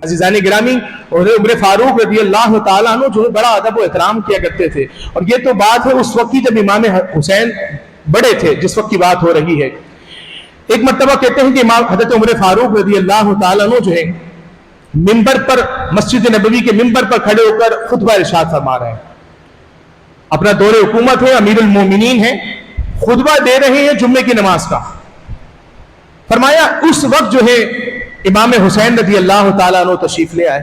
عزیزان گرامی اور عمر فاروق رضی اللہ تعالیٰ عنہ جو بڑا ادب و احترام کیا کرتے تھے، اور یہ تو بات ہے اس وقت کی جب امام حسین بڑے تھے، جس وقت کی بات ہو رہی ہے۔ ایک مرتبہ کہتے ہیں کہ امام حضرت عمر فاروق رضی اللہ تعالیٰ عنہ جو ہے منبر پر، مسجد نبوی کے منبر پر کھڑے ہو کر خطبہ ارشاد فرما رہے ہیں۔ اپنا دور حکومت ہے، امیر المومنین ہیں، خطبہ دے رہے ہیں جمعے کی نماز کا۔ فرمایا اس وقت جو ہے امام حسین رضی اللہ تعالیٰ عنہ تشریف لے آئے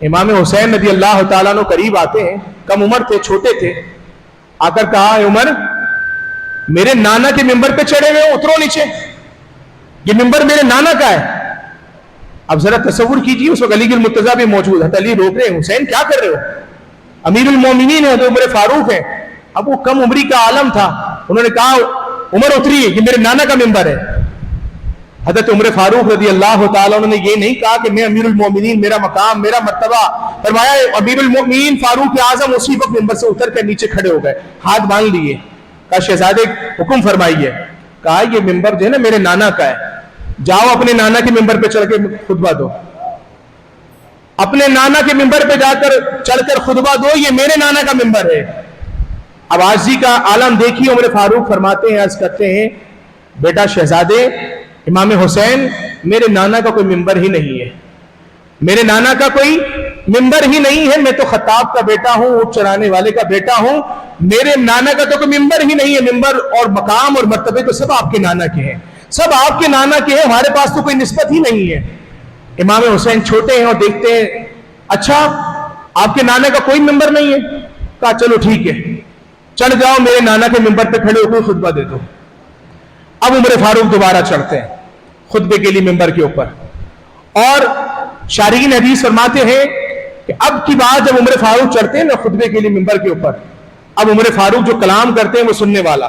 امام حسین رضی اللہ تعالیٰ عنہ قریب آتے ہیں، کم عمر تھے، چھوٹے تھے، آ کر کہا اے عمر، میرے نانا کے منبر پہ چڑھے ہوئے، اترو نیچے، یہ منبر میرے نانا کا ہے۔ اب ذرا تصور کیجیے، اس وقت علی المرتضیٰ بھی موجود ہے، علی روک رہے ہیں، حسین کیا کر رہے ہو؟ امیر المومنین ہے، عمر فاروق ہے۔ اب وہ کم عمری کا عالم تھا، انہوں نے کہا عمر اتریے، یہ میرے نانا کا منبر ہے۔ حضرت عمر فاروق رضی اللہ تعالیٰ عنہ نے یہ نہیں کہا کہ میں امیر المومنین، میرا مقام، میرا مرتبہ۔ فرمایا امیر المومنین فاروق اعظم اسی وقت منبر سے اتر کر نیچے کھڑے ہو گئے، ہاتھ باندھ لیے، کہا شہزادے حکم فرمائیے۔ کہا یہ منبر جو ہے نا میرے نانا کا ہے، جاؤ اپنے نانا کے منبر پہ چڑھ کے خطبہ دو، اپنے نانا کے منبر پہ جا کر چڑھ کر خطبہ دو، یہ میرے نانا کا منبر ہے۔ اب عاجزی کا عالم دیکھیے، عمر فاروق فرماتے ہیں، عرض کرتے ہیں، بیٹا شہزادے امام حسین، میرے نانا کا کوئی منبر ہی نہیں ہے، میرے نانا کا کوئی منبر ہی نہیں ہے، میں تو خطاب کا بیٹا ہوں، اونٹ چرانے والے کا بیٹا ہوں، میرے نانا کا تو کوئی منبر ہی نہیں ہے۔ منبر اور مقام اور مرتبے تو سب آپ کے نانا کے ہیں، سب آپ کے نانا کے ہیں، ہمارے پاس تو کوئی نسبت ہی نہیں ہے۔ امام حسین چھوٹے ہیں اور دیکھتے ہیں، اچھا آپ کے نانا کا کوئی منبر نہیں ہے؟ کہا چلو ٹھیک ہے، چڑھ جاؤ، میرے نانا کے منبر پہ کھڑے ہو کے خطبہ دے دو۔ اب عمر فاروق دوبارہ چڑھتے ہیں خطبے کے لیے منبر کے اوپر، اور شارحین حدیث فرماتے ہیں کہ اب کی بات جب عمر فاروق چڑھتے ہیں نا خطبے کے لیے منبر کے اوپر، اب عمر فاروق جو کلام کرتے ہیں وہ سننے والا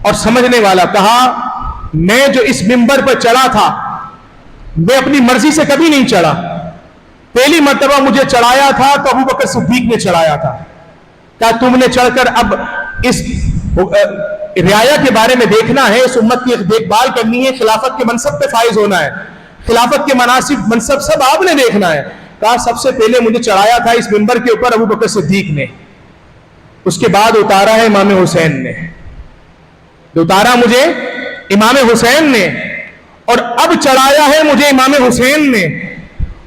اور سمجھنے والا۔ کہا میں جو اس منبر پر چڑھا تھا، میں اپنی مرضی سے کبھی نہیں چڑھا، پہلی مرتبہ مجھے چڑھایا تھا تو ابو بکر صدیق نے چڑھایا تھا۔ کیا تم نے چڑھ کر اب اس رعایا کے بارے میں دیکھنا ہے، اس امت کی دیکھ بھال کرنی ہے، خلافت کے منصب پہ فائز ہونا ہے، خلافت کے مناصب منصب سب آپ نے دیکھنا ہے۔ کہا سب سے پہلے مجھے چڑھایا تھا اس منبر کے اوپر ابو بکر صدیق نے، اس کے بعد اتارا ہے امام حسین نے، اتارا مجھے امام حسین نے، اور اب چڑھایا ہے مجھے امام حسین نے۔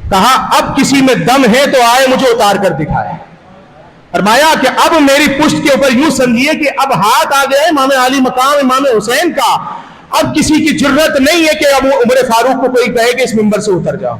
کہا اب کسی میں دم ہے تو آئے مجھے اتار کر دکھائے۔ فرمایا کہ اب میری پشت کے اوپر یوں سمجھیے کہ اب ہاتھ آ گیا ہے امام علی مقام امام حسین کا، اب کسی کی جرت نہیں ہے کہ اب عمر فاروق کو کوئی کہے کہ اس منبر سے اتر جاؤ۔